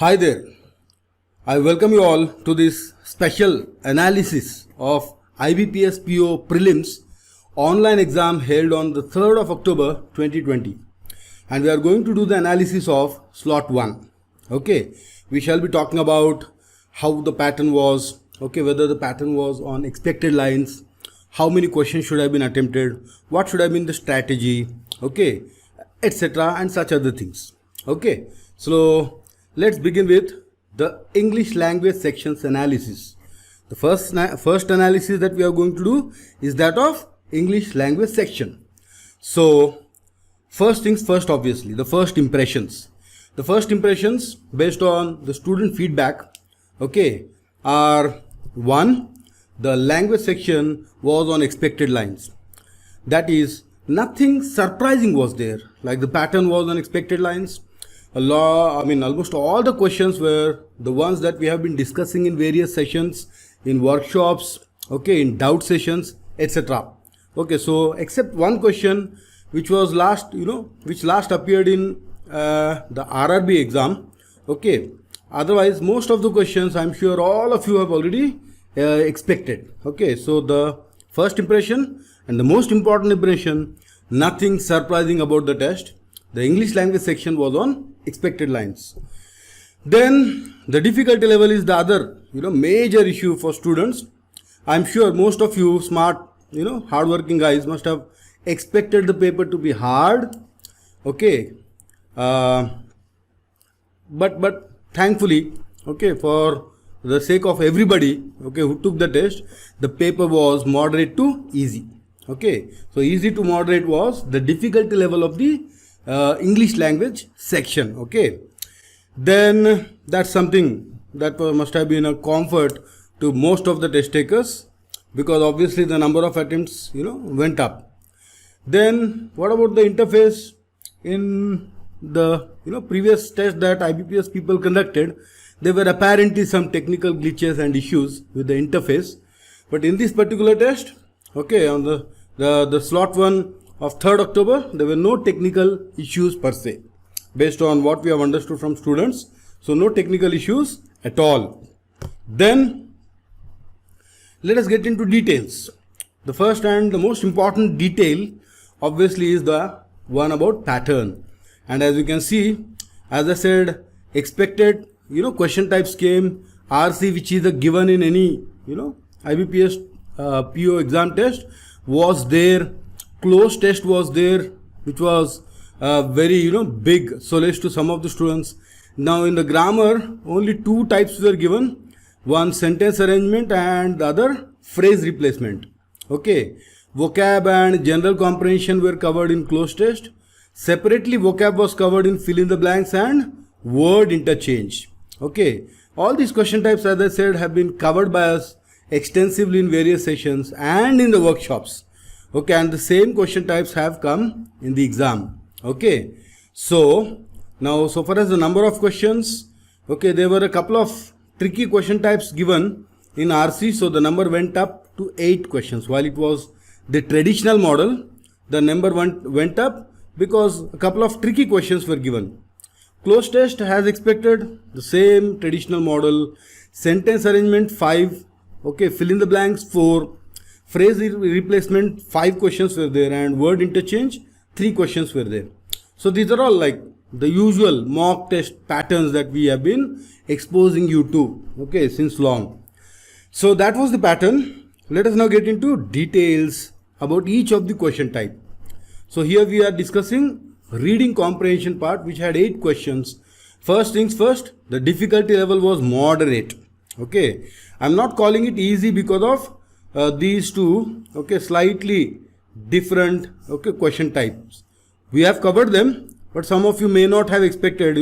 Hi there. I welcome you all to this special analysis of IBPS PO Prelims online exam held on the 3rd of October 2020. And we are going to do the analysis of slot 1. Okay. We shall be talking about how the pattern was, okay, whether the pattern was on expected lines, how many questions should have been attempted, what should have been the strategy, okay, etc. and such other things. Okay. So let's begin with the English language sections analysis. The first analysis that we are going to do is that of English language section. So first things first, obviously, the first impressions. The first impressions based on the student feedback, okay, are 1. The language section was on expected lines. That is, nothing surprising was there. Like the pattern was on expected lines. Almost all the questions were the ones that we have been discussing in various sessions, in workshops, okay, in doubt sessions, etc. Okay, so except one question which was which last appeared in the RRB exam, okay. Otherwise, most of the questions I'm sure all of you have already expected. Okay, so the first impression and the most important impression, nothing surprising about the test. The English language section was on expected lines. Then the difficulty level is the other, major issue for students. I'm sure most of you smart, hardworking guys must have expected the paper to be hard. Okay. But thankfully, okay, for the sake of everybody, okay, who took the test, the paper was moderate to easy. Okay. So easy to moderate was the difficulty level of the English language section. Okay, then that's something that must have been a comfort to most of the test takers, because obviously the number of attempts went up. Then what about the interface? In the previous test that IBPS people conducted, there were apparently some technical glitches and issues with the interface, but in this particular test, okay, on the slot 1 of 3rd October, there were no technical issues per se, based on what we have understood from students. So no technical issues at all. Then let us get into details. The first and the most important detail obviously is the one about pattern. And as you can see, as I said, expected question types came. RC, which is a given in any IBPS PO exam test, was there. Closed test was there, which was very big solace to some of the students. Now in the grammar, only 2 types were given. One, sentence arrangement, and the other, phrase replacement. Okay, vocab and general comprehension were covered in closed test. Separately, vocab was covered in fill in the blanks and word interchange. Okay, all these question types, as I said, have been covered by us extensively in various sessions and in the workshops. Okay, and the same question types have come in the exam. Okay, so now so far as the number of questions, okay, there were a couple of tricky question types given in RC, so the number went up to 8 questions. While it was the traditional model, the number went up because a couple of tricky questions were given. Closed test, has expected, the same traditional model. Sentence arrangement 5, okay, fill in the blanks 4. Phrase replacement 5 questions were there, and word interchange 3 questions were there. So these are all like the usual mock test patterns that we have been exposing you to, okay, since long. So that was the pattern. Let us now get into details about each of the question type. So here we are discussing reading comprehension part, which had 8 questions. First things first, the difficulty level was moderate. Okay, I'm not calling it easy because of these two, okay, slightly different, okay, question types. We have covered them, but some of you may not have expected,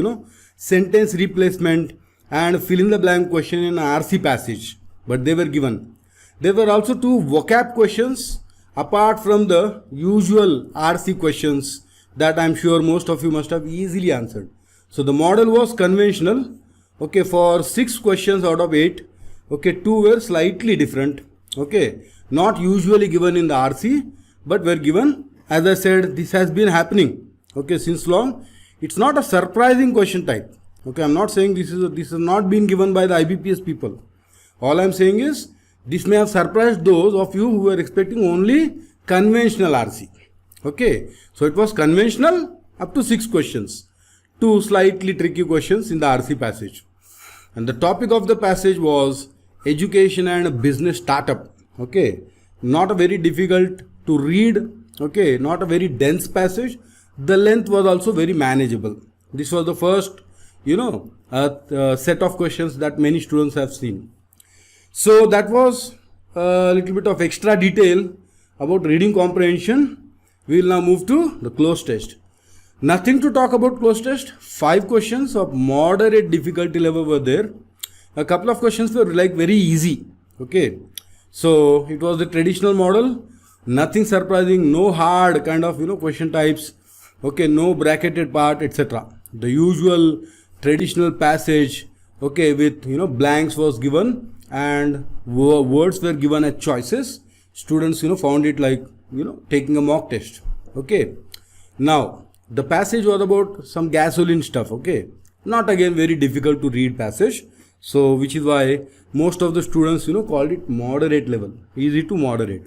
sentence replacement and fill in the blank question in RC passage, but they were given. There were also 2 vocab questions apart from the usual RC questions that I'm sure most of you must have easily answered. So the model was conventional. Okay, for 6 questions out of 8, okay, 2 were slightly different. Okay, not usually given in the RC, but were given. As I said, this has been happening, okay, since long. It's not a surprising question type. Okay, I'm not saying this is not been given by the IBPS people. All I'm saying is this may have surprised those of you who were expecting only conventional RC. Okay, so it was conventional up to 6 questions, 2 slightly tricky questions in the RC passage. And the topic of the passage was education and business startup. Okay, not a very difficult to read. Okay, not a very dense passage. The length was also very manageable. This was the first, set of questions that many students have seen. So that was a little bit of extra detail about reading comprehension. We will now move to the closed test. Nothing to talk about closed test. 5 questions of moderate difficulty level were there. A couple of questions were like very easy. Okay, so it was the traditional model. Nothing surprising. No hard kind of question types. Okay, no bracketed part, etc. The usual traditional passage. Okay, with blanks was given and words were given as choices. Students found it like taking a mock test. Okay, now the passage was about some gasoline stuff. Okay, not again very difficult to read passage, so which is why most of the students called it moderate level, easy to moderate.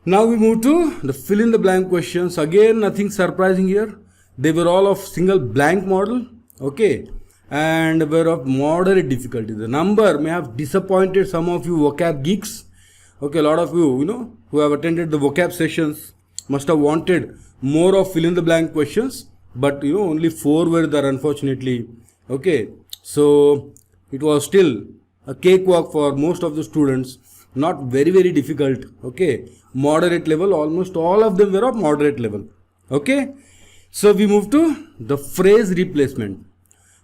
Now we move to the fill in the blank questions. Again, nothing surprising here. They were all of single blank model. Okay, and were of moderate difficulty. The number may have disappointed some of you vocab geeks. Okay, a lot of you who have attended the vocab sessions must have wanted more of fill in the blank questions, but only 4 were there, unfortunately. Okay, so it was still a cakewalk for most of the students. Not very difficult. Okay, moderate level. Almost all of them were of moderate level. Okay, so we move to the phrase replacement.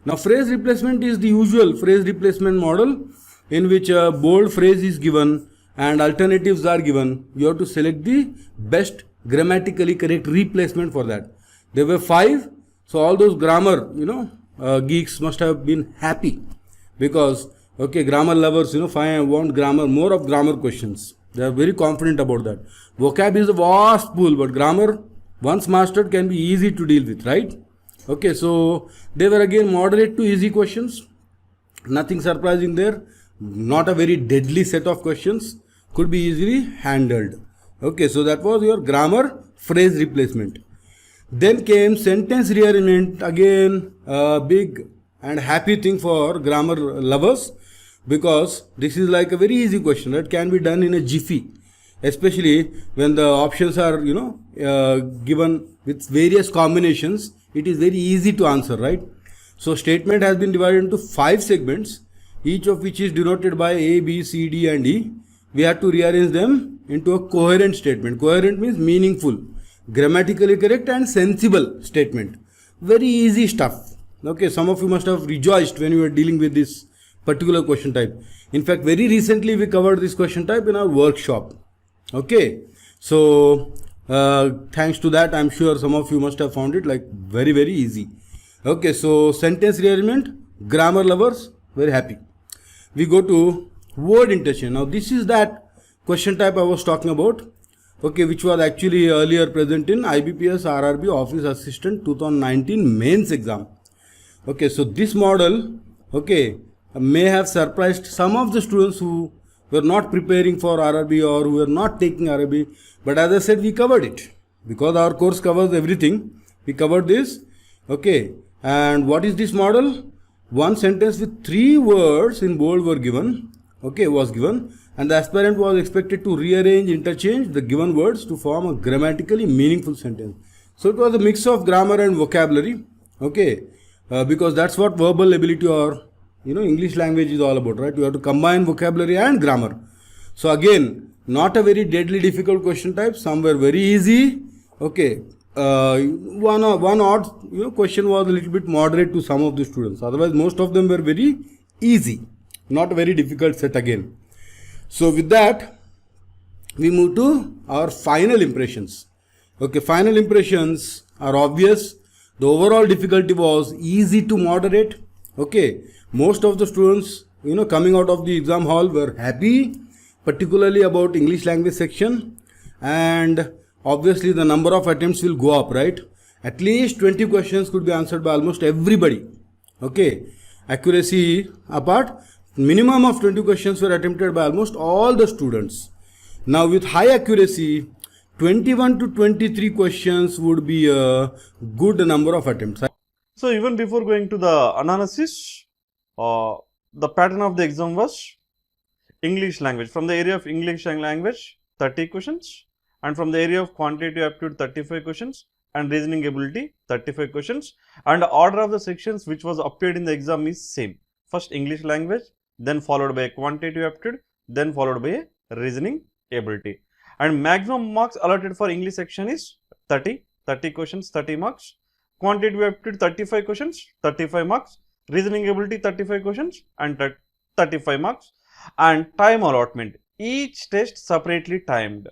Now phrase replacement is the usual phrase replacement model in which a bold phrase is given and alternatives are given. You have to select the best grammatically correct replacement for that. There were 5, so all those grammar geeks must have been happy, because grammar lovers want grammar, more of grammar questions. They are very confident about that. Vocab is a vast pool, but grammar once mastered can be easy to deal with, right? Okay, so they were again moderate to easy questions. Nothing surprising there. Not a very deadly set of questions. Could be easily handled. Okay, so that was your grammar phrase replacement. Then came sentence rearrangement. Again, a big and happy thing for grammar lovers, because this is like a very easy question that can be done in a jiffy, especially when the options are given with various combinations. It is very easy to answer, right? So statement has been divided into 5 segments, each of which is denoted by A, B, C, D and E. We have to rearrange them into a coherent statement. Coherent means meaningful, grammatically correct and sensible statement. Very easy stuff. Okay, some of you must have rejoiced when you were dealing with this particular question type. In fact, very recently we covered this question type in our workshop. Okay, so thanks to that, I'm sure some of you must have found it like very easy. Okay, so sentence rearrangement, grammar lovers, very happy. We go to word interchange. Now this is that question type I was talking about. Okay, which was actually earlier present in IBPS RRB Office Assistant 2019 mains exam. Okay, so this model, may have surprised some of the students who were not preparing for RRB or who were not taking RRB. But as I said, we covered it because our course covers everything. We covered this. Okay, and what is this model? One sentence with 3 words in bold were given. Okay, was given, and the aspirant was expected to rearrange, interchange the given words to form a grammatically meaningful sentence. So it was a mix of grammar and vocabulary. Okay, because that's what verbal ability or English language is all about, right? You have to combine vocabulary and grammar. So again, not a very deadly difficult question type. Some were very easy. Okay, one odd question was a little bit moderate to some of the students. Otherwise, most of them were very easy. Not a very difficult set again. So with that, we move to our final impressions. Okay, final impressions are obvious. The overall difficulty was easy to moderate. Okay, most of the students coming out of the exam hall were happy, particularly about English language section, and obviously the number of attempts will go up, right? At least 20 questions could be answered by almost everybody. Okay, accuracy apart, minimum of 20 questions were attempted by almost all the students. Now with high accuracy, 21 to 23 questions would be a good number of attempts. So even before going to the analysis, the pattern of the exam was English language. From the area of English language, 30 questions, and from the area of quantitative aptitude, 35 questions, and reasoning ability, 35 questions. And the order of the sections which was appeared in the exam is same. First English language, then followed by a quantitative aptitude, then followed by a reasoning ability. And maximum marks allotted for English section is 30 questions, 30 marks. Quantitative aptitude 35 questions, 35 marks. Reasoning ability 35 questions and 35 marks. And time allotment, each test separately timed.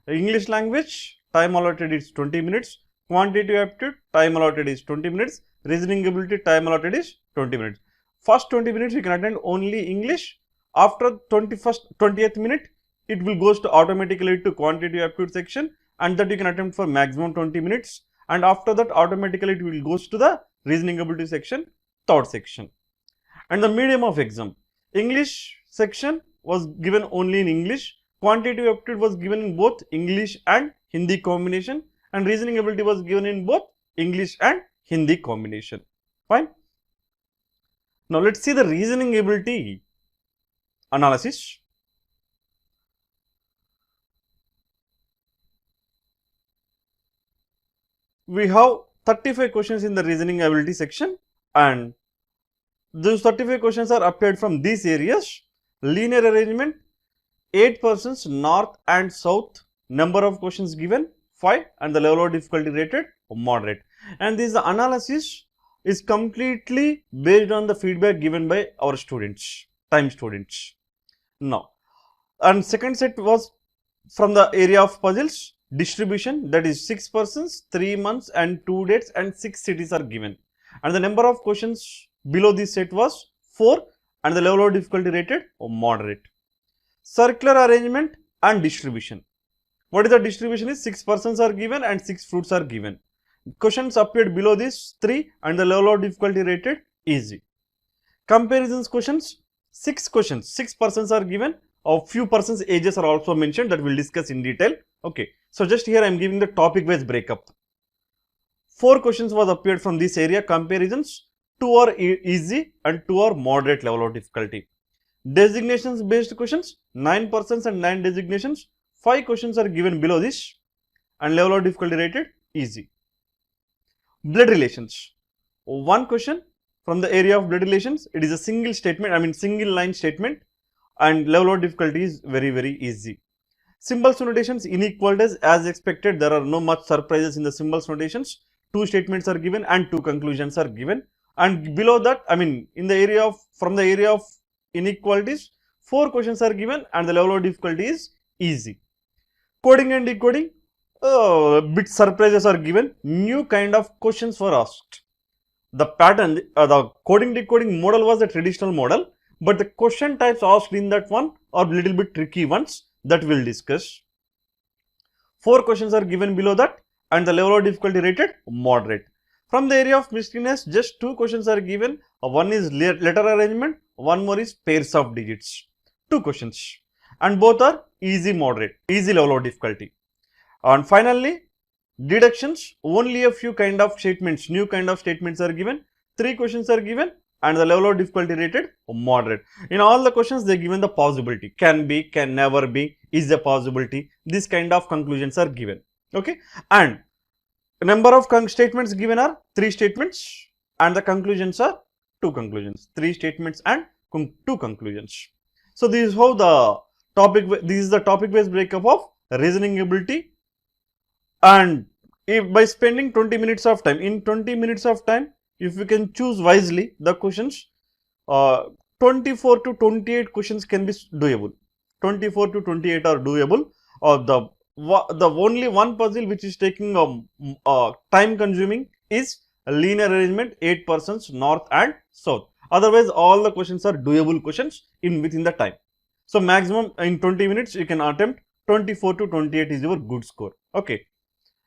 English language, time allotted is 20 minutes. Quantitative aptitude, time allotted is 20 minutes. Reasoning ability, time allotted is 20 minutes. First 20 minutes you can attend only English. After 20th minute, it will goes to automatically to quantitative aptitude section, and that you can attempt for maximum 20 minutes. And after that, automatically it will goes to the reasoning ability section, third section. And the medium of exam, English section was given only in English. Quantitative aptitude was given in both English and Hindi combination, and reasoning ability was given in both English and Hindi combination. Fine. Now let's see the reasoning ability analysis. We have 35 questions in the reasoning ability section, and those 35 questions are appeared from these areas: linear arrangement, 8 persons, north and south, number of questions given 5, and the level of difficulty rated moderate. And this analysis is completely based on the feedback given by our students, time students. Now, and second set was from the area of puzzles, distribution, that is 6 persons, 3 months and 2 dates and 6 cities are given, and the number of questions below this set was 4, and the level of difficulty rated moderate. Circular arrangement and distribution. What is the distribution is 6 persons are given and 6 fruits are given. Questions appeared below this 3, and the level of difficulty rated easy. Comparisons questions, 6 questions, 6 persons are given. A few persons ages are also mentioned, that we'll discuss in detail. Okay, so just here I am giving the topic wise breakup. 4 questions was appeared from this area. Comparisons, 2 are easy and 2 are moderate level of difficulty. Designations based questions, 9 persons and 9 designations, 5 questions are given below this, and level of difficulty rated easy. Blood relations, 1 question from the area of blood relations. It is a single statement, single line statement, and level of difficulty is very easy. Symbols notations, inequalities, as expected, there are no much surprises in the symbols notations. 2 statements are given and 2 conclusions are given, and below that, in the area of, from the area of inequalities, 4 questions are given and the level of difficulty is easy. Coding and decoding, bit surprises are given, new kind of questions were asked. The pattern, the coding decoding model was a traditional model, but the question types asked in that one are little bit tricky ones, that we'll discuss. 4 questions are given below that, and the level of difficulty rated moderate. From the area of miscellaneous, just 2 questions are given. One is letter arrangement, one more is pairs of digits. 2 questions, and both are easy moderate, easy level of difficulty. And finally, deductions, only a few kind of statements, new kind of statements are given. 3 questions are given, and the level of difficulty rated moderate. In all the questions they given the possibility, can be, can never be, is a possibility, this kind of conclusions are given. Okay, and number of statements given are 3 statements, and the conclusions are 2 conclusions, 3 statements and 2 conclusions. So this is how the topic, this is the topic based breakup of reasoning ability. And if by spending 20 minutes of time, in 20 minutes of time, if you can choose wisely the questions, 24 to 28 questions can be doable. 24 to 28 are doable. The only one puzzle which is taking time consuming is linear arrangement, 8 persons, north and south. Otherwise, all the questions are doable questions within the time. So maximum in 20 minutes you can attempt 24 to 28 is your good score. Okay.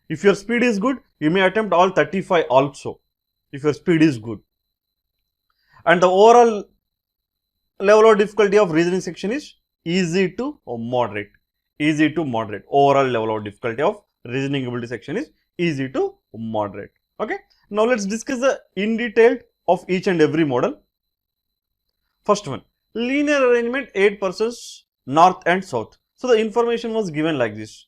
If your speed is good, you may attempt all 35 also, if your speed is good. and the overall level of difficulty of reasoning section is easy to moderate. Easy to moderate. Overall level of difficulty of reasoning ability section is easy to moderate. Okay. Now let's discuss the in detail of each and every model. First one, linear arrangement 8 persons north and south. So the information was given like this.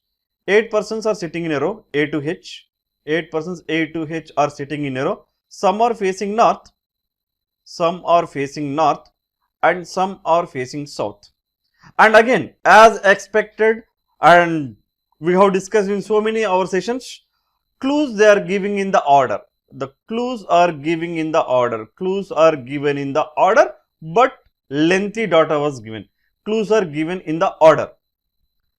8 persons are sitting in a row A to H. 8 persons A to H are sitting in a row. Some are facing north, some are facing north, and some are facing south. And again, as expected, and we have discussed in so many our sessions, clues they are giving in the order. The clues are giving in the order. Clues are given in the order, but lengthy data was given. Clues are given in the order.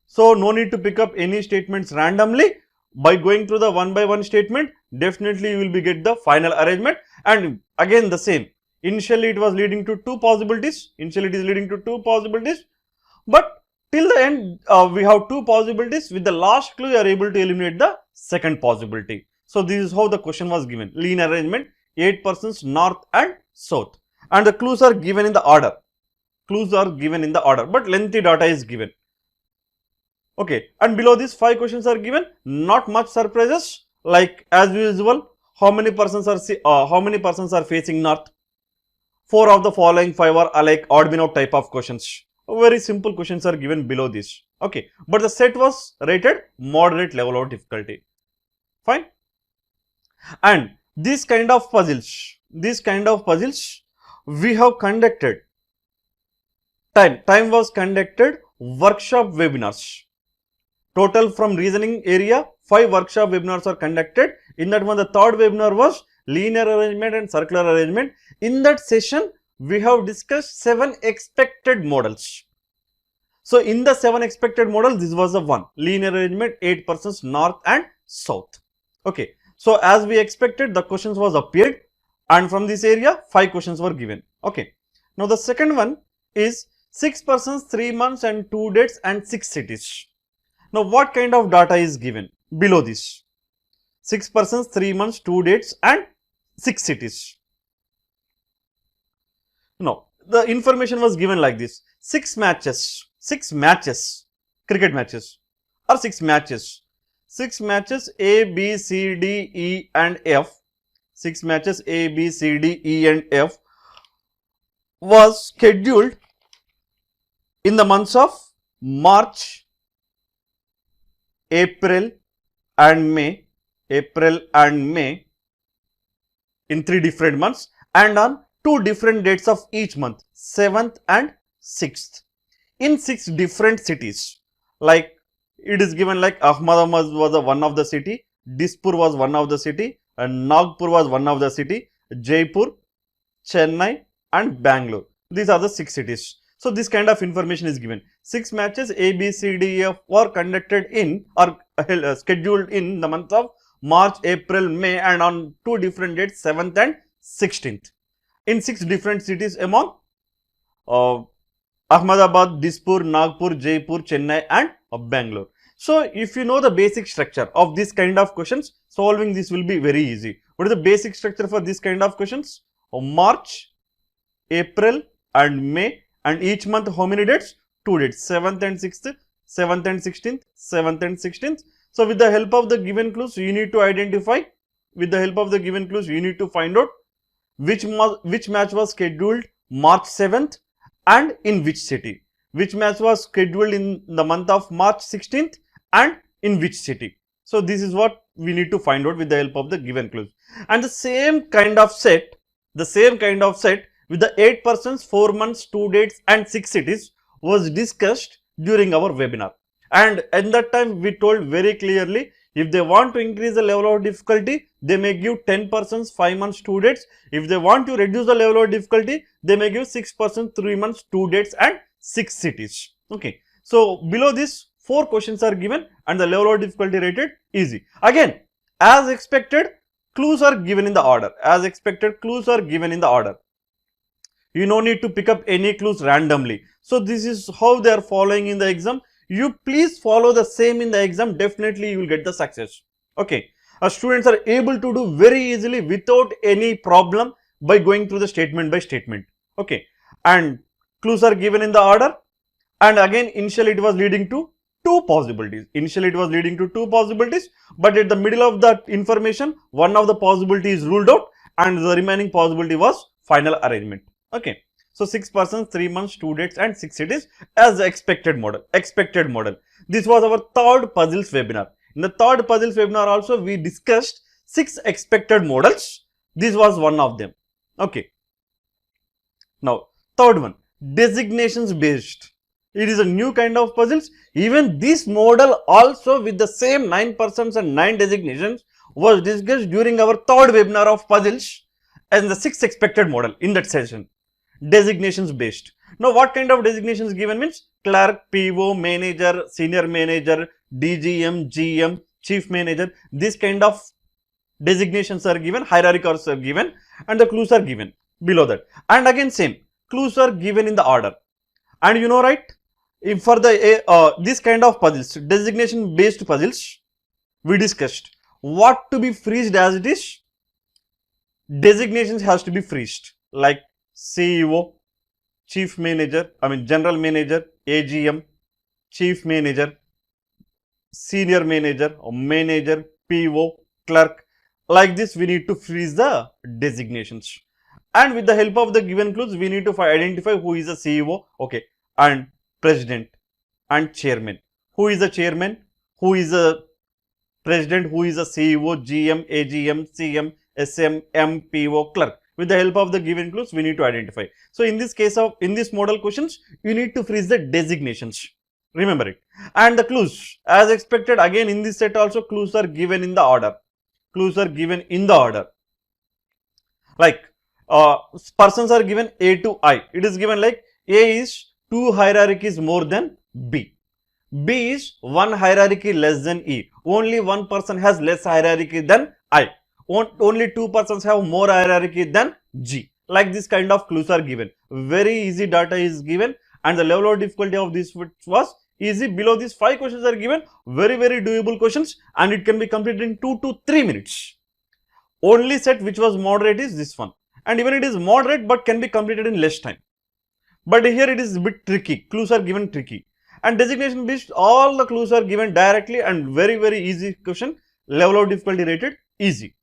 So no need to pick up any statements randomly. By going through the one by one statement, definitely you will be get the final arrangement. And again the same. Initially it was leading to two possibilities. Initially it is leading to two possibilities. But till the end we have two possibilities. With the last clue you are able to eliminate the second possibility. So this is how the question was given. Linear arrangement 8 persons north and south. And the clues are given in the order. Clues are given in the order, but lengthy data is given. Okay, and below this 5 questions are given. Not much surprises. Like as usual, how many persons are facing north? 4 of the following 5 are alike odd bin out type of questions. Very simple questions are given below this. Okay, but the set was rated moderate level of difficulty. Fine. And this kind of puzzles, we have conducted. Time was conducted workshop webinars. Total from reasoning area, 5 workshop webinars are conducted. In that one, the third webinar was linear arrangement and circular arrangement. In that session, we have discussed 7 expected models. So in the 7 expected models, this was the one, linear arrangement 8 persons north and south. Okay. So as we expected, the questions was appeared, and from this area 5 questions were given. Okay. Now the second one is 6 persons, 3 months and 2 dates and 6 cities. Now what kind of data is given below this? 6 persons, 3 months, 2 dates and 6 cities. No, the information was given like this. 6 matches, cricket matches or 6 matches. 6 matches A, B, C, D, E and F. 6 matches A, B, C, D, E and F was scheduled in the months of March, April and May. In 3 different months and on 2 different dates of each month, 7th and 6th, in 6 different cities. Like it is given like Ahmedabad was one of the city, Dispur was one of the city, and Nagpur was one of the city, Jaipur, Chennai and Bangalore. These are the 6 cities. So this kind of information is given. 6 matches A, B, C, D, E, F were conducted in or scheduled in the month of March, April, May and on 2 different dates, 7th and 16th, in 6 different cities among Ahmedabad, Dispur, Nagpur, Jaipur, Chennai and Bangalore. So if you know the basic structure of this kind of questions, solving this will be very easy. What is the basic structure for this kind of questions? March, April and May, and each month how many dates? 2 dates, 7th and 6th, 7th and 16th, 7th and 16th. So with the help of the given clues, you need to identify, with the help of the given clues, you need to find out which match was scheduled March 7th and in which city. Which match was scheduled in the month of March 16th and in which city. So this is what we need to find out with the help of the given clues. And the same kind of set with the 8 persons, 4 months, 2 dates and 6 cities was discussed during our webinar. And at that time we told very clearly, if they want to increase the level of difficulty, they may give 10 persons, 5 months, 2 dates. If they want to reduce the level of difficulty, they may give 6 persons, 3 months, 2 dates and 6 cities. Okay. So below this 4 questions are given and the level of difficulty rated easy. Again, as expected, clues are given in the order. You no need to pick up any clues randomly. So this is how they are following in the exam. You please follow the same in the exam. Definitely you will get the success. Okay. Students are able to do very easily without any problem, by going through the statement by statement. Okay, and clues are given in the order, and again initially it was leading to two possibilities. Initially it was leading to two possibilities, but at the middle of that information, one of the possibility is ruled out and the remaining possibility was final arrangement. Okay, so 6 persons, 3 months, 2 dates and 6 cities as the expected model. This was our third puzzles webinar. In the third puzzles webinar also we discussed 6 expected models. This was one of them. Okay, now third one, designations based. It is a new kind of puzzles. Even this model also with the same 9 persons and 9 designations was discussed during our third webinar of puzzles and the 6th expected model in that session. Designations based. Now what kind of designations given means clerk, PO, manager, senior manager, DGM, GM, chief manager. This kind of designations are given, hierarchies are given and the clues are given below that. And again same, clues are given in the order. And you know right, if for the this kind of puzzles, designation based puzzles, we discussed what to be freezed as it is. Designations has to be freezed like CEO, chief manager, general manager, AGM, chief manager, senior manager or manager, PO, clerk. Like this we need to freeze the designations. And with the help of the given clues, we need to identify who is the CEO, okay, and president and chairman. Who is the chairman? Who is the president? Who is the CEO, GM, AGM, CM, SM, MPO, clerk. With the help of the given clues, we need to identify. So in this case of, in this model questions, you need to freeze the designations. Remember it. And the clues, as expected, again in this set also clues are given in the order. Clues are given in the order. Like persons are given A to I. It is given like A is 2 hierarchies more than B. B is 1 hierarchy less than E. Only one person has less hierarchy than I. Only 2 persons have more hierarchy than G. Like this kind of clues are given. Very easy data is given and the level of difficulty of this was easy. Below these 5 questions are given. Very doable questions and it can be completed in 2 to 3 minutes. Only set which was moderate is this one. And even it is moderate but can be completed in less time. But here it is a bit tricky. Clues are given tricky. And designation based, all the clues are given directly and very easy question. Level of difficulty rated easy.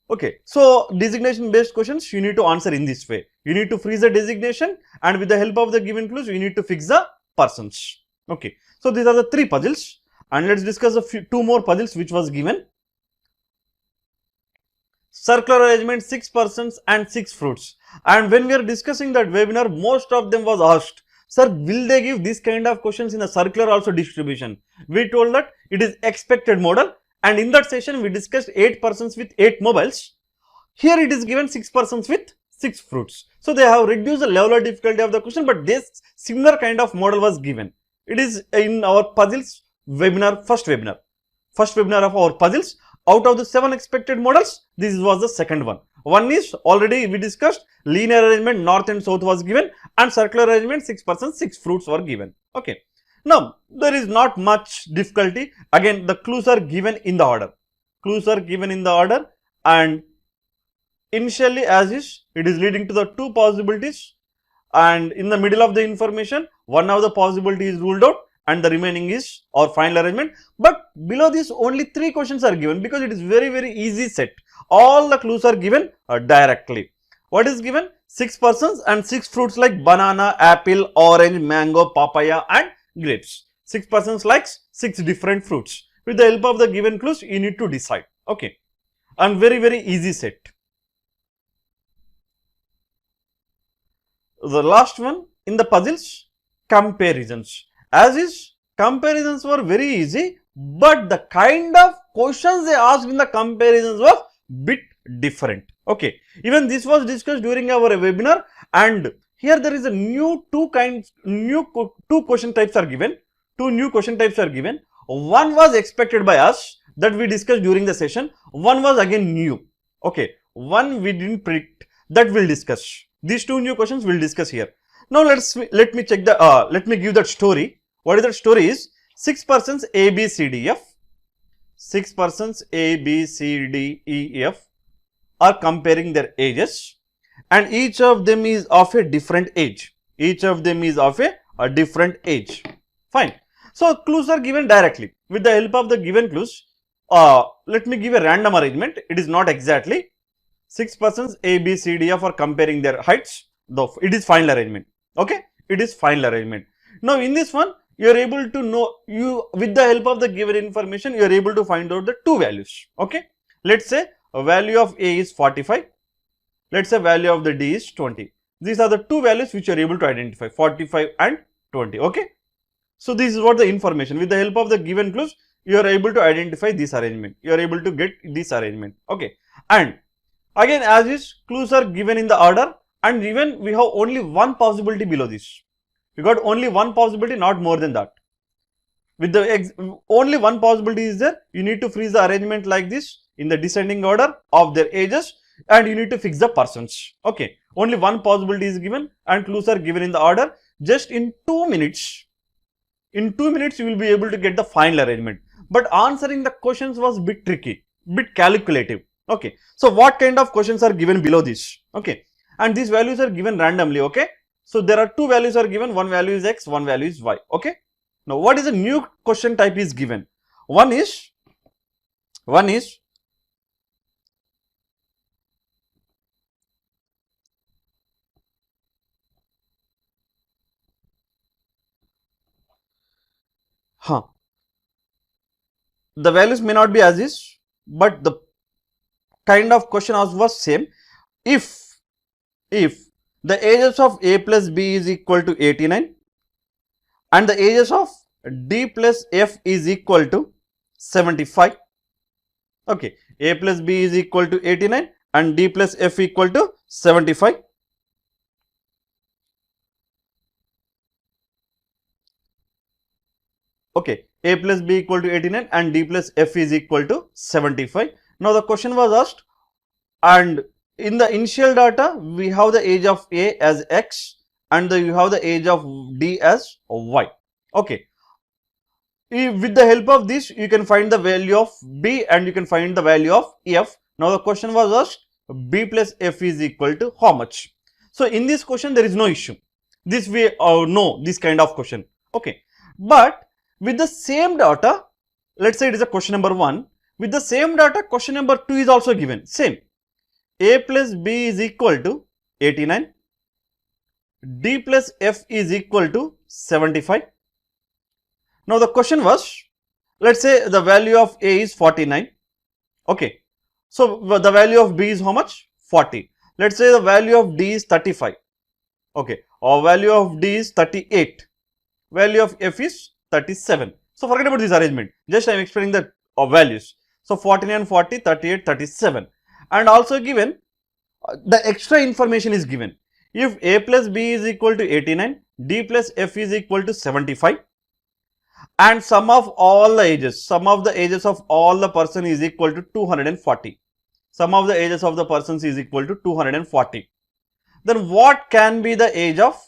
Okay, so designation based questions you need to answer in this way. You need to freeze the designation and with the help of the given clues you need to fix the persons. Okay, so these are the 3 puzzles and let's discuss a 2 more puzzles which was given. Circular arrangement, 6 persons and 6 fruits. And when we are discussing that webinar, most of them was asked, sir, will they give this kind of questions in a circular also distribution? We told that it is expected model. And in that session, we discussed 8 persons with 8 mobiles. Here it is given 6 persons with 6 fruits. So they have reduced the level of difficulty of the question, but this similar kind of model was given. It is in our puzzles webinar, first webinar of our puzzles. Out of the 7 expected models, this was the second one. One is already we discussed linear arrangement, north and south was given, and circular arrangement, 6 persons, 6 fruits were given. Okay. Now, there is not much difficulty. Again, the clues are given in the order. Clues are given in the order and initially as is, it is leading to the 2 possibilities and in the middle of the information, one of the possibility is ruled out and the remaining is our final arrangement. But below this, only 3 questions are given because it is very easy set. All the clues are given directly. What is given? 6 persons and 6 fruits like banana, apple, orange, mango, papaya and grapes. 6 persons likes 6 different fruits. With the help of the given clues, you need to decide. Okay. And very easy set. The last one in the puzzles, comparisons. As is, comparisons were very easy, but the kind of questions they asked in the comparisons was bit different. Okay. Even this was discussed during our webinar and here there is a new 2 question types are given. 2 new question types are given. One was expected by us that we discussed during the session. One was again new. Okay. One we didn't predict, that we'll discuss. These 2 new questions we'll discuss here. Now let me check the let me give that story. What is that story is 6 persons A, B, C, D, F. 6 persons A, B, C, D, E, F are comparing their ages. and each of them is of a different age. Each of them is of a different age. Fine. So clues are given directly. With the help of the given clues, let me give a random arrangement. It is not exactly 6 persons A, B, C, D, F are comparing their heights. Though it is final arrangement. Okay, it is final arrangement. Now in this one, you are able to know, with the help of the given information, you are able to find out the two values. Okay, let's say a value of A is 45. Let's say value of the D is 20. These are the two values which you are able to identify, 45 and 20. Okay. So this is what the information. With the help of the given clues, you are able to identify this arrangement. You are able to get this arrangement. Okay. And again, as is, clues are given in the order, and even we have only one possibility below this. We got only one possibility, not more than that. With the only one possibility is there, you need to freeze the arrangement like this in the descending order of their ages, and you need to fix the persons. Okay. Only one possibility is given, and clues are given in the order. Just in 2 minutes. In 2 minutes, you will be able to get the final arrangement. But answering the questions was a bit tricky, bit calculative. Okay. So what kind of questions are given below this? Okay. And these values are given randomly. Okay. So there are two values are given. One value is X, one value is Y. Okay. Now what is a new question type is given? One is the values may not be as is, but the kind of question was same. If the ages of A plus B is equal to 89 and the ages of D plus F is equal to 75. Okay, A plus B is equal to 89 and D plus F equal to 75. Okay, A plus B equal to 89 and D plus F is equal to 75. Now the question was asked, and in the initial data we have the age of A as X and you have the age of D as Y. Okay, with the help of this you can find the value of B and you can find the value of F. Now the question was asked, B plus F is equal to how much? So in this question there is no issue. This we know this kind of question. Okay, but with the same data, let's say it is a question number 1. With the same data, question number 2 is also given. Same. A plus B is equal to 89. D plus F is equal to 75. Now the question was, let's say the value of A is 49. Okay. So the value of B is how much? 40. Let's say the value of D is 35. Okay. Or value of D is 38. Value of F is 37. So forget about this arrangement. Just I am explaining the values. So 49, 40, 38, 37. And also given the extra information is given. If A plus B is equal to 89, D plus F is equal to 75, and sum of all the ages, sum of the ages of all the person is equal to 240. Sum of the ages of the persons is equal to 240. Then what can be the age of?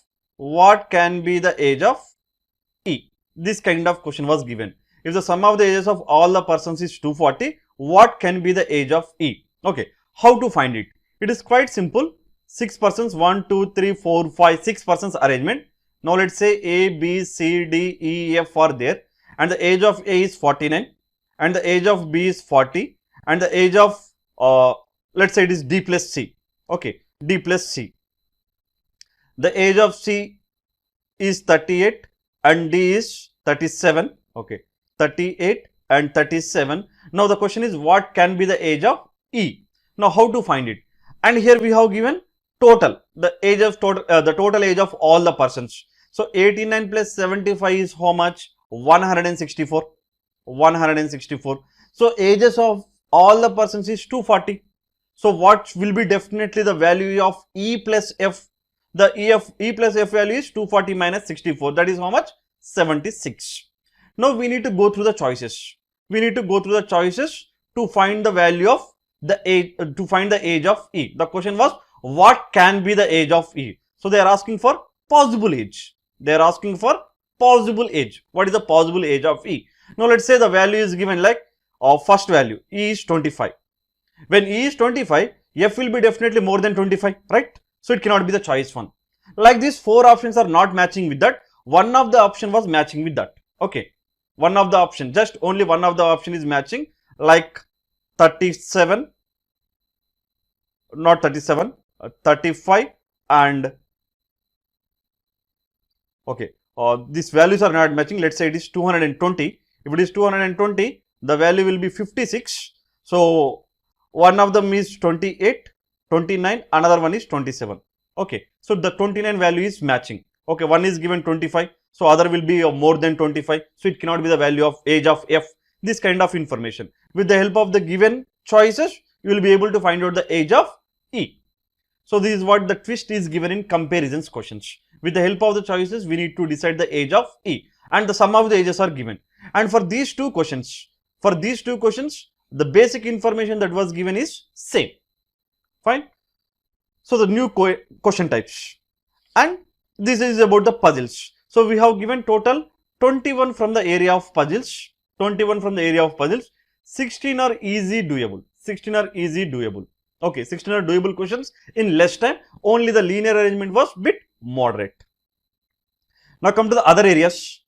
E? This kind of question was given. If the sum of the ages of all the persons is 240, what can be the age of E? Okay, how to find it? It is quite simple. 6 persons, 1, 2, 3, 4, 5, 6 persons arrangement. Now let's say A, B, C, D, E, F are there, and the age of A is 49 and the age of B is 40 and the age of let's say it is D plus C. Okay, D plus C. The age of C is 38 and D is 37. Okay, 38 and 37. Now the question is, what can be the age of E? Now how to find it? And here we have given total, the age of the total age of all the persons. So 89 plus 75 is how much? 164. 164. So ages of all the persons is 240. So what will be definitely the value of E plus F? The E plus F value is 240 minus 64. That is how much? 76. Now we need to go through the choices. We need to go through the choices to find the value of the age, to find the age of E. The question was, what can be the age of E? So they are asking for possible age. They are asking for possible age. What is the possible age of E? Now let's say the value is given like first value, E is 25. When E is 25, F will be definitely more than 25, right? So it cannot be the choice one. Like this, 4 options are not matching with that. One of the option was matching with that. Okay. One of the option, just only one of the option is matching, like 37, not 37, 35 and okay. These values are not matching. Let's say it is 220. If it is 220, the value will be 56. So one of them is 28, 29, another one is 27. Okay. So the 29 value is matching. Okay. One is given 25. So other will be more than 25. So it cannot be the value of age of F. This kind of information. With the help of the given choices, you will be able to find out the age of E. So this is what the twist is given in comparisons questions. With the help of the choices, we need to decide the age of E, and the sum of the ages are given. And for these two questions, the basic information that was given is same. Fine. So the new question types, and this is about the puzzles. So we have given total 21 from the area of puzzles. 21 from the area of puzzles. 16 are easy doable. 16 are easy doable. Okay, 16 are doable questions in less time. Only the linear arrangement was bit moderate. Now come to the other areas.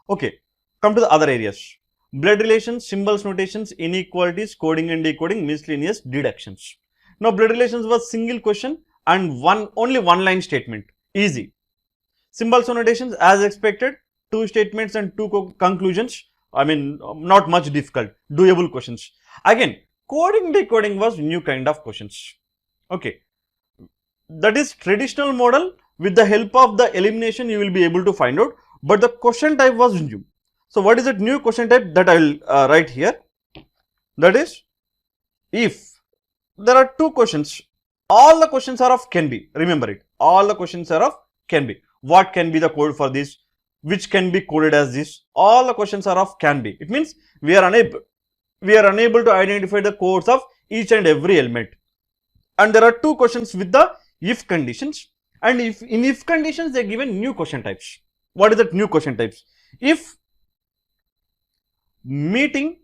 Okay, come to the other areas. Blood relations, symbols, notations, inequalities, coding and decoding, miscellaneous, deductions. Now blood relations was single question and only one line statement. Easy. Symbols and notations as expected, 2 statements and 2 conclusions. I mean, not much difficult, doable questions. Again, coding decoding was new kind of questions. Okay, that is traditional model. With the help of the elimination you will be able to find out, but the question type was new. So what is that new question type that I will write here? That is, if there are 2 questions, all the questions are of can be. Remember it, all the questions are of can be. What can be the code for this? Which can be coded as this? All the questions are of can be. It means we are unable to identify the codes of each and every element. And there are 2 questions with the if conditions, and if in if conditions they are given new question types. What is that new question types? If meeting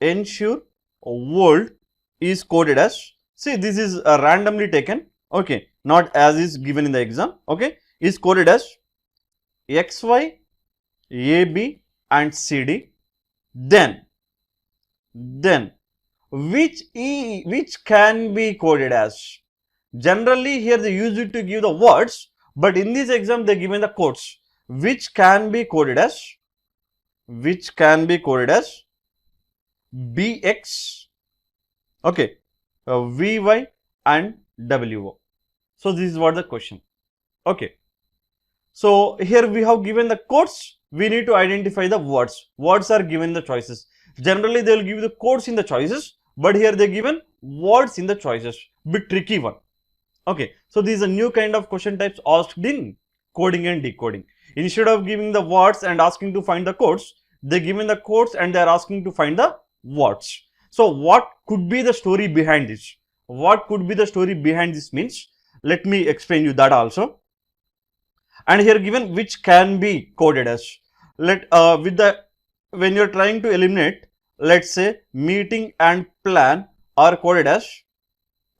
ensure world is coded as, see this is randomly taken, okay, not as is given in the exam, okay, is coded as XY, AB and CD, then which can be coded as. Generally here they use it to give the words, but in this exam they given the codes. Which can be coded as BX, okay, VY and WO. So this is what the question. Okay. So here we have given the codes. We need to identify the words. Words are given the choices. Generally they will give the codes in the choices, but here they given words in the choices. Bit tricky one. Okay. So this is a new kind of question types asked in coding and decoding. Instead of giving the words and asking to find the codes, they given the codes and they are asking to find the words. So what could be the story behind this? What could be the story behind this means? Let me explain you that also. And here given which can be coded as. When you are trying to eliminate, let's say meeting and plan are coded as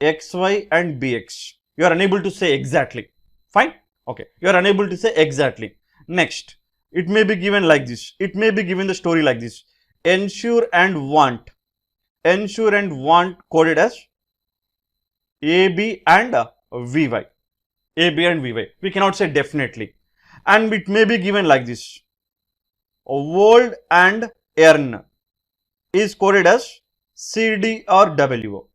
XY and BX. You are unable to say exactly. Fine. Okay. You are unable to say exactly. Next, it may be given like this. It may be given the story like this. Ensure and want coded as AB and VY. AB and VY. We cannot say definitely. And it may be given like this. World and earn is coded as CD or WO.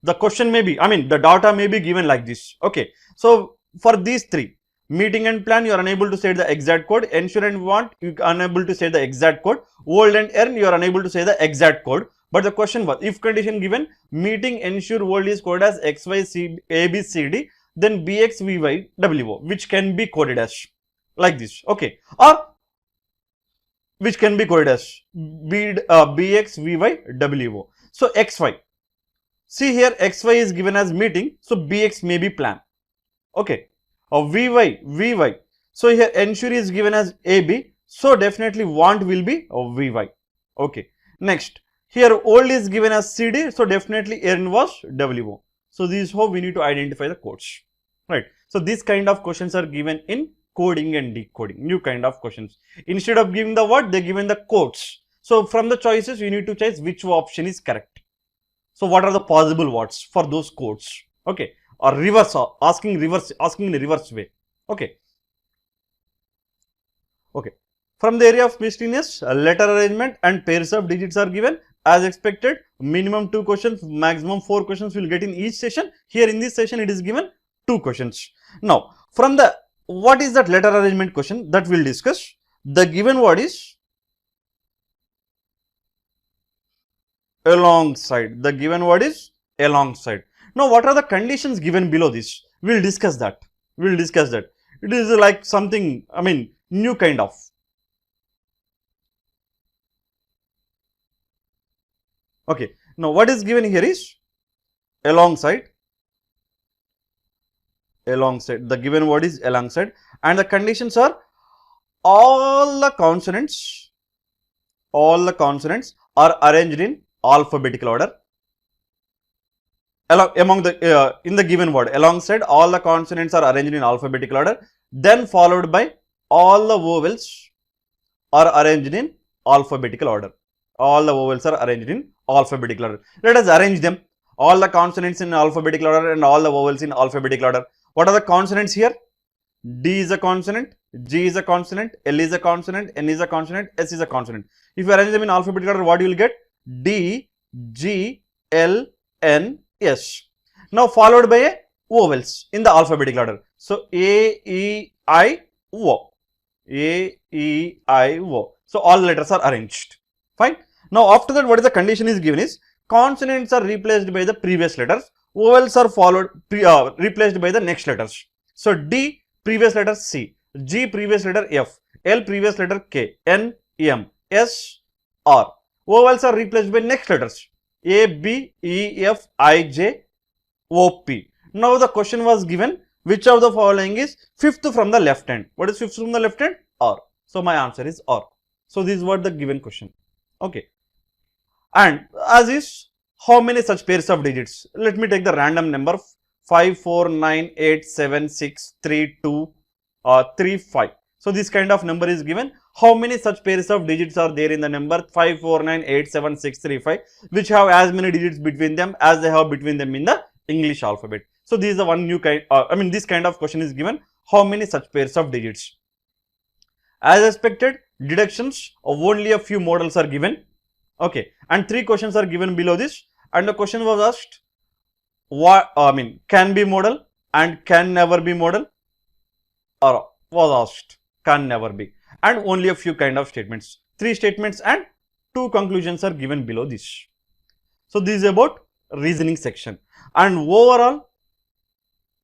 The question may be, the data may be given like this. Okay. So for these 3, meeting and plan, you are unable to say the exact code. Ensure and want, you are unable to say the exact code. World and earn, you are unable to say the exact code. But the question was, if condition given, meeting, ensure, world is coded as XY, AB, CD, then BX, VY, WO, which can be coded as like this. Okay. Or which can be coded as BX, VY, WO. So XY. See here, XY is given as meeting. So BX may be plan. Okay. VY. So here ensure is given as AB. So definitely want will be VY. Okay. Next, Here old is given as CD, so definitely Erin was WO. So this is how we need to identify the codes, right? So this kind of questions are given in coding and decoding, new kind of questions. Instead of giving the word, they given the codes. So from the choices, you need to choose which option is correct. So what are the possible words for those codes? Okay, or reverse, asking in a reverse way. Okay. Okay. From the area of miscellaneous, letter arrangement and pairs of digits are given. As expected, minimum 2 questions, maximum 4 questions will get in each session. Here in this session, it is given 2 questions. Now, from the what is that letter arrangement question that we'll discuss? The given word is alongside. The given word is alongside. Now, what are the conditions given below this? We'll discuss that. We'll discuss that. It is like something, I mean, new kind of. Okay. Now, what is given here is alongside. Alongside. The given word is alongside, and the conditions are all the consonants are arranged in alphabetical order. Among the in the given word, alongside, all the consonants are arranged in alphabetical order, then followed by all the vowels are arranged in alphabetical order. All the vowels are arranged in alphabetical order. Let us arrange them. All the consonants in alphabetical order and all the vowels in alphabetical order. What are the consonants here? D is a consonant, G is a consonant, L is a consonant, N is a consonant, S is a consonant. If you arrange them in alphabetical order, what you will get? D, G, L, N, S. Now followed by a vowels in the alphabetical order. So A, E, I, O. A, E, I, O. So all letters are arranged. Fine. Now after that, what is the condition is given is consonants are replaced by the previous letters. Vowels are replaced by the next letters. So D previous letter C, G previous letter F, L previous letter K, N, M, S, R. Vowels are replaced by next letters A, B, E, F, I, J, O, P. Now the question was given, which of the following is fifth from the left hand? What is fifth from the left hand? R. So my answer is R. So this is what the given question. Okay. And as is, how many such pairs of digits? Let me take the random number 5, 4, 9, 8, 7, 6, 3, 2, 3, 5. So this kind of number is given. How many such pairs of digits are there in the number 5, 4, 9, 8, 7, 6, 3, 5, which have as many digits between them as they have between them in the English alphabet. So this is the one new kind, this kind of question is given. How many such pairs of digits? As expected, deductions of only a few models are given. Okay, and 3 questions are given below this, and the question was asked, what can be model and can never be model, or was asked can never be, and only a few kind of statements. 3 statements and 2 conclusions are given below this. So this is about reasoning section, and overall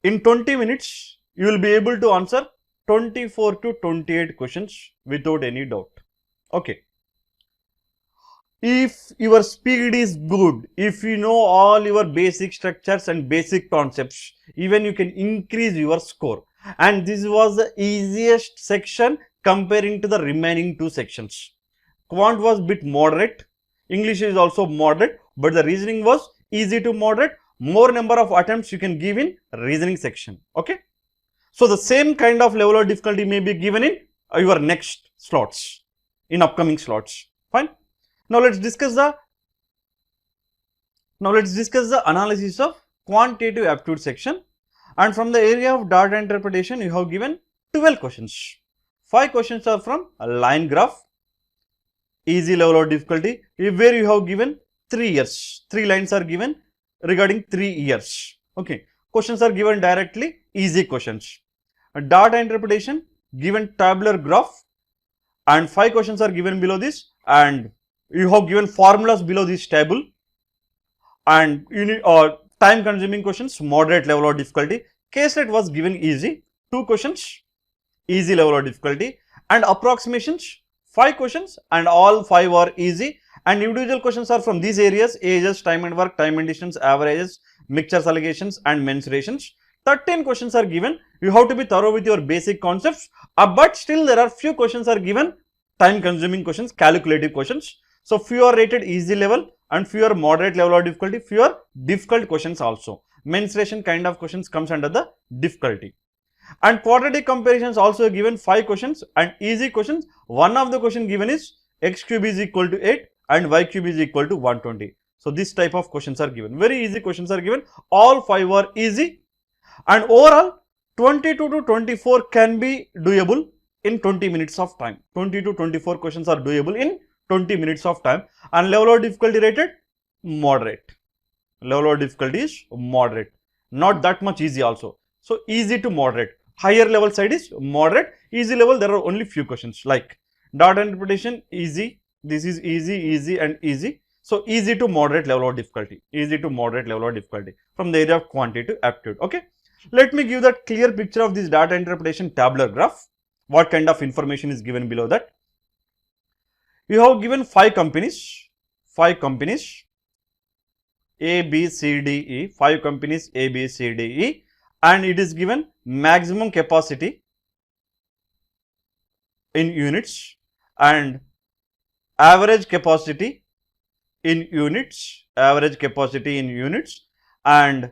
in 20 minutes you will be able to answer 24 to 28 questions without any doubt. Okay. If your speed is good, if you know all your basic structures and basic concepts, even you can increase your score. And this was the easiest section comparing to the remaining 2 sections. Quant was bit moderate, English is also moderate, but the reasoning was easy to moderate. More number of attempts you can give in reasoning section. Okay. So the same kind of level of difficulty may be given in your next slots, in upcoming slots. Fine. Now let's discuss the analysis of quantitative aptitude section, and from the area of data interpretation you have given 12 questions. 5 questions are from a line graph, easy level of difficulty, where you have given 3 years. 3 lines are given regarding 3 years. Okay, questions are given directly, easy questions. Data interpretation given tabular graph, and 5 questions are given below this, and you have given formulas below this table, and you need time consuming questions, moderate level of difficulty. Caselet was given easy, 2 questions, easy level of difficulty, and approximations 5 questions, and all 5 are easy, and individual questions are from these areas: ages, time and work, time and distance, averages, mixtures, allocations, and mensurations. 13 questions are given. You have to be thorough with your basic concepts, but still there are few questions are given, time consuming questions, calculative questions. So few are rated easy level, and fewer moderate level of difficulty, fewer difficult questions also. Mensuration kind of questions comes under the difficulty. And quadratic comparisons also given 5 questions and easy questions. One of the question given is x cube is equal to 8 and y cube is equal to 120. So this type of questions are given. Very easy questions are given. All 5 are easy, and overall 22 to 24 can be doable in 20 minutes of time. 20 to 24 questions are doable in 20 minutes of time, and level of difficulty rated moderate. Level of difficulty is moderate, not that much easy also. So easy to moderate. Higher level side is moderate. Easy level, there are only few questions like data interpretation easy. This is easy, easy and easy. So easy to moderate level of difficulty. Easy to moderate level of difficulty from the area of quantitative aptitude. Okay. Let me give that clear picture of this data interpretation tabular graph. What kind of information is given below that? You have given 5 companies, A, B, C, D, E, 5 companies A, B, C, D, E, and it is given maximum capacity in units and average capacity in units, and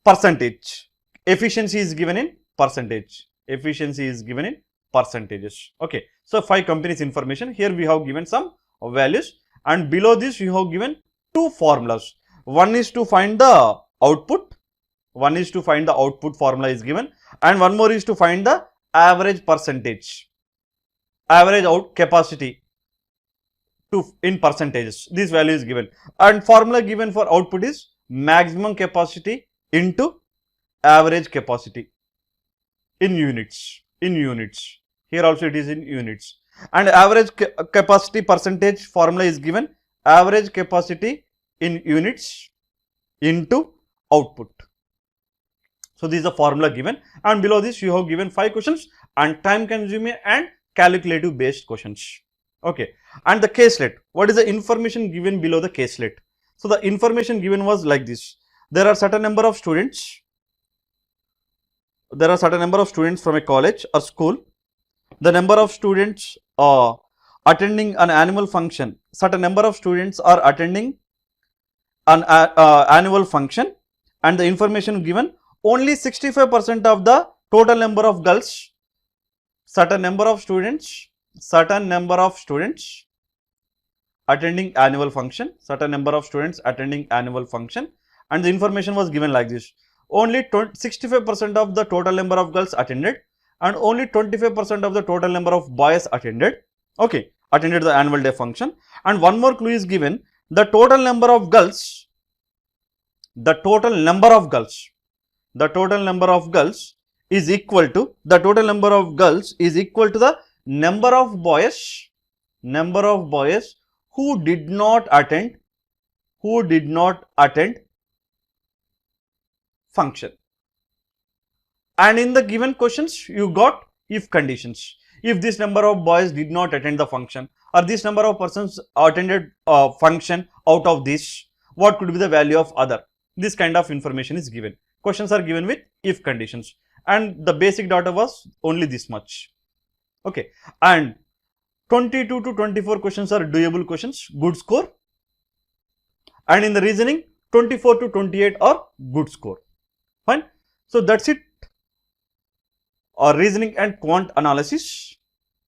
percentage. Efficiency is given in percentage. Okay. So 5 companies information. Here we have given some values, and below this you have given 2 formulas. One is to find the output. Formula is given, and one more is to find the average percentage, average out capacity in percentages. This value is given, and formula given for output is maximum capacity into average capacity in units. Here also it is in units, and average capacity percentage formula is given average capacity in units into output. So this is the formula given, and below this you have given 5 questions and time consuming and calculative based questions. Okay, and the caselet. What is the information given below the caselet? So the information given was like this. There are certain number of students. From a college or school. The number of students attending an annual function. Certain number of students are attending an annual function, and the information given only 65% of the total number of girls. Certain number of students attending annual function. And the information was given like this. Only 65% of the total number of girls attended, and only 25% of the total number of boys attended. Okay, attended the annual day function. And one more clue is given. The total number of girls is equal to the number of boys who did not attend function. And in the given questions you got if conditions. If this number of boys did not attend the function, or this number of persons attended function out of this, what could be the value of other? This kind of information is given. Questions are given with if conditions, and the basic data was only this much. Okay, and 22 to 24 questions are doable questions, good score. And in the reasoning, 24 to 28 are good score. Fine. So that's it. Reasoning and quant analysis.